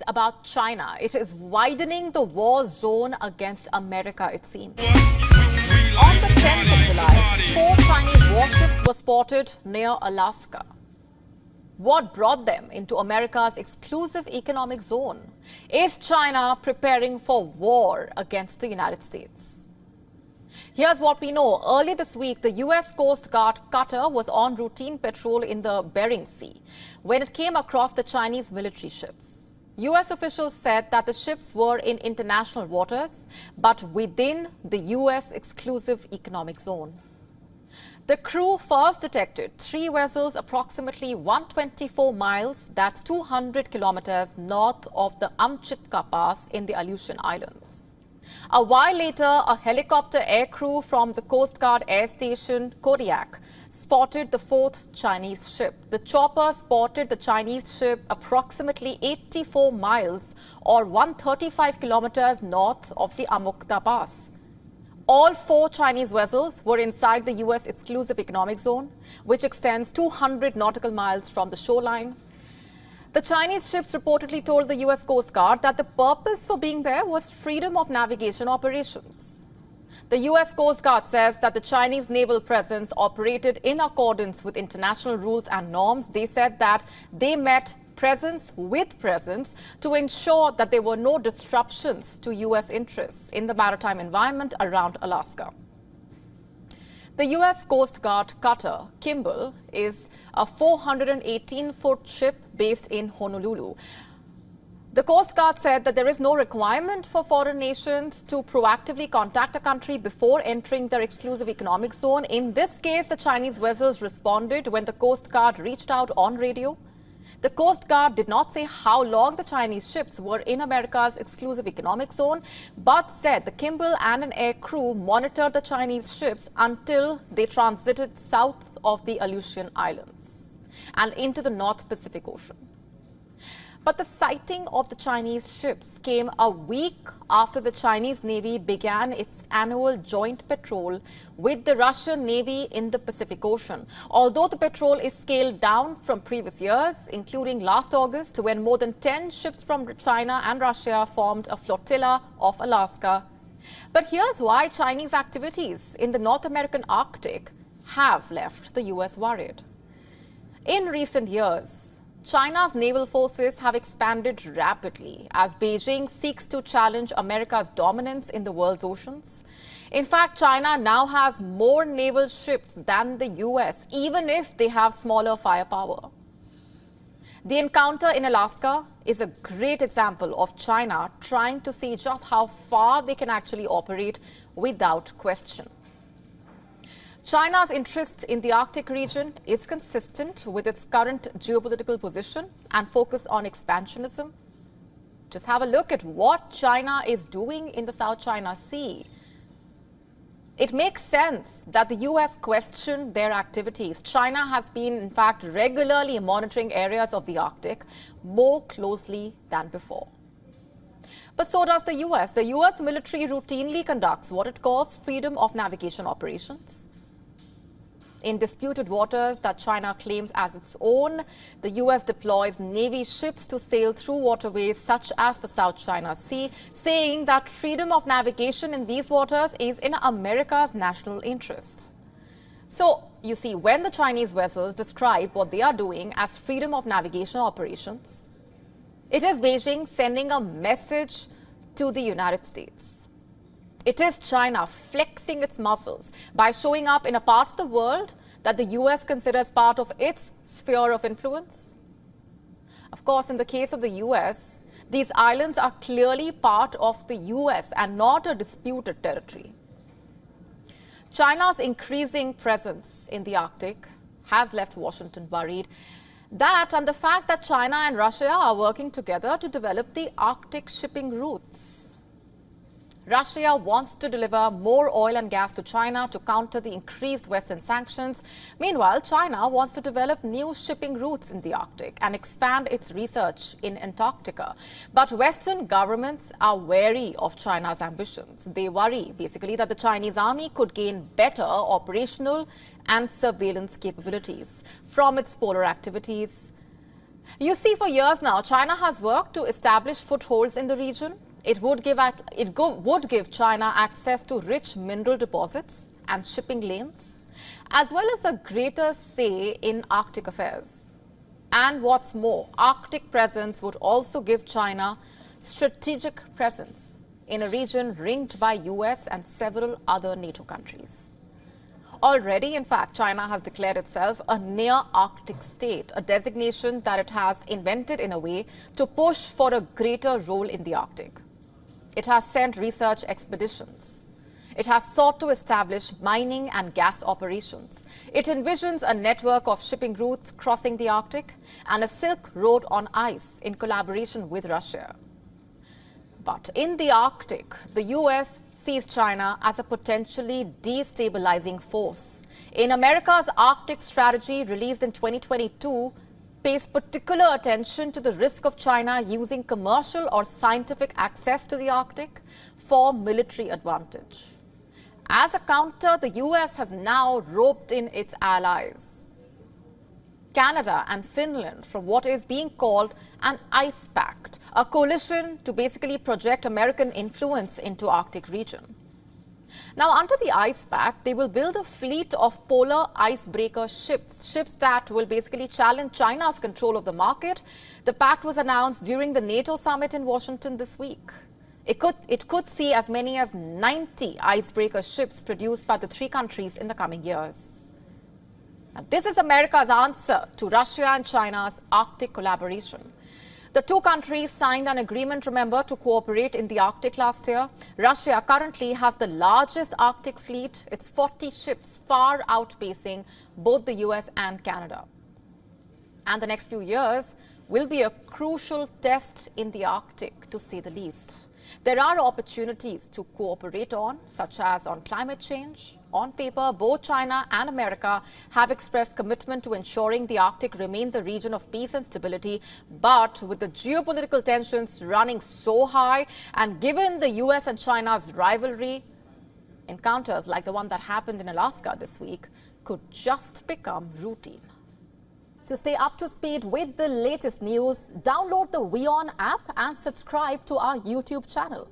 is about China. It is widening the war zone against America, it seems. On the 10th of July, 4 Chinese warships were spotted near Alaska. What brought them into America's exclusive economic zone? Is China preparing for war against the United States? Here's what we know. Earlier this week, the U.S. Coast Guard cutter was on routine patrol in the Bering Sea when it came across the Chinese military ships. U.S. officials said that the ships were in international waters, but within the U.S. exclusive economic zone. The crew first detected 3 vessels approximately 124 miles, that's 200 kilometers north of the Amchitka Pass in the Aleutian Islands. A while later, a helicopter aircrew from the Coast Guard Air Station Kodiak spotted the 4th Chinese ship. The chopper spotted the Chinese ship approximately 84 miles or 135 kilometers north of the Amchitka Pass. All 4 Chinese vessels were inside the U.S. exclusive economic zone, which extends 200 nautical miles from the shoreline. The Chinese ships reportedly told the U.S. Coast Guard that the purpose for being there was freedom of navigation operations. The U.S. Coast Guard says that the Chinese naval presence operated in accordance with international rules and norms. They said that they met presence with presence to ensure that there were no disruptions to U.S. interests in the maritime environment around Alaska. The U.S. Coast Guard cutter Kimball is a 418-foot ship based in Honolulu. The Coast Guard said that there is no requirement for foreign nations to proactively contact a country before entering their exclusive economic zone. In this case, the Chinese vessels responded when the Coast Guard reached out on radio. The Coast Guard did not say how long the Chinese ships were in America's exclusive economic zone, but said the Kimball and an air crew monitored the Chinese ships until they transited south of the Aleutian Islands and into the North Pacific Ocean. But the sighting of the Chinese ships came a week after the Chinese Navy began its annual joint patrol with the Russian Navy in the Pacific Ocean. Although the patrol is scaled down from previous years, including last August, when more than 10 ships from China and Russia formed a flotilla off Alaska. But here's why Chinese activities in the North American Arctic have left the U.S. worried. In recent years, China's naval forces have expanded rapidly as Beijing seeks to challenge America's dominance in the world's oceans. In fact, China now has more naval ships than the U.S., even if they have smaller firepower. The encounter in Alaska is a great example of China trying to see just how far they can actually operate without question. China's interest in the Arctic region is consistent with its current geopolitical position and focus on expansionism. Just have a look at what China is doing in the South China Sea. It makes sense that the U.S. questioned their activities. China has been, in fact, regularly monitoring areas of the Arctic more closely than before. But so does the U.S. The U.S. military routinely conducts what it calls freedom of navigation operations. In disputed waters that China claims as its own, the U.S. deploys Navy ships to sail through waterways such as the South China Sea, saying that freedom of navigation in these waters is in America's national interest. So, you see, when the Chinese vessels describe what they are doing as freedom of navigation operations, it is Beijing sending a message to the United States. It is China flexing its muscles by showing up in a part of the world that the U.S. considers part of its sphere of influence. Of course, in the case of the U.S., these islands are clearly part of the U.S. and not a disputed territory. China's increasing presence in the Arctic has left Washington worried. That and the fact that China and Russia are working together to develop the Arctic shipping routes. Russia wants to deliver more oil and gas to China to counter the increased Western sanctions. Meanwhile, China wants to develop new shipping routes in the Arctic and expand its research in Antarctica. But Western governments are wary of China's ambitions. They worry, basically, that the Chinese army could gain better operational and surveillance capabilities from its polar activities. You see, for years now, China has worked to establish footholds in the region. It would give China access to rich mineral deposits and shipping lanes, as well as a greater say in Arctic affairs. And what's more, Arctic presence would also give China strategic presence in a region ringed by US and several other NATO countries. Already, in fact, China has declared itself a near-Arctic state, a designation that it has invented in a way to push for a greater role in the Arctic. It has sent research expeditions. It has sought to establish mining and gas operations. It envisions a network of shipping routes crossing the Arctic and a Silk Road on ice in collaboration with Russia. But in the Arctic, the US sees China as a potentially destabilizing force. In America's Arctic strategy released in 2022, pays particular attention to the risk of China using commercial or scientific access to the Arctic for military advantage. As a counter, the US has now roped in its allies, Canada and Finland, from what is being called an ice pact, a coalition to basically project American influence into Arctic region. Now, under the ice pact, they will build a fleet of polar icebreaker ships that will basically challenge China's control of the market. The pact was announced during the NATO summit in Washington this week. It could see as many as 90 icebreaker ships produced by the three countries in the coming years. Now, this is America's answer to Russia and China's Arctic collaboration. The two countries signed an agreement, remember, to cooperate in the Arctic last year. Russia currently has the largest Arctic fleet. It's 40 ships, far outpacing both the US and Canada. And the next few years will be a crucial test in the Arctic, to say the least. There are opportunities to cooperate on, such as on climate change. On paper, both China and America have expressed commitment to ensuring the Arctic remains a region of peace and stability. But with the geopolitical tensions running so high, and given the US and China's rivalry, encounters like the one that happened in Alaska this week could just become routine. To stay up to speed with the latest news, download the WION app and subscribe to our YouTube channel.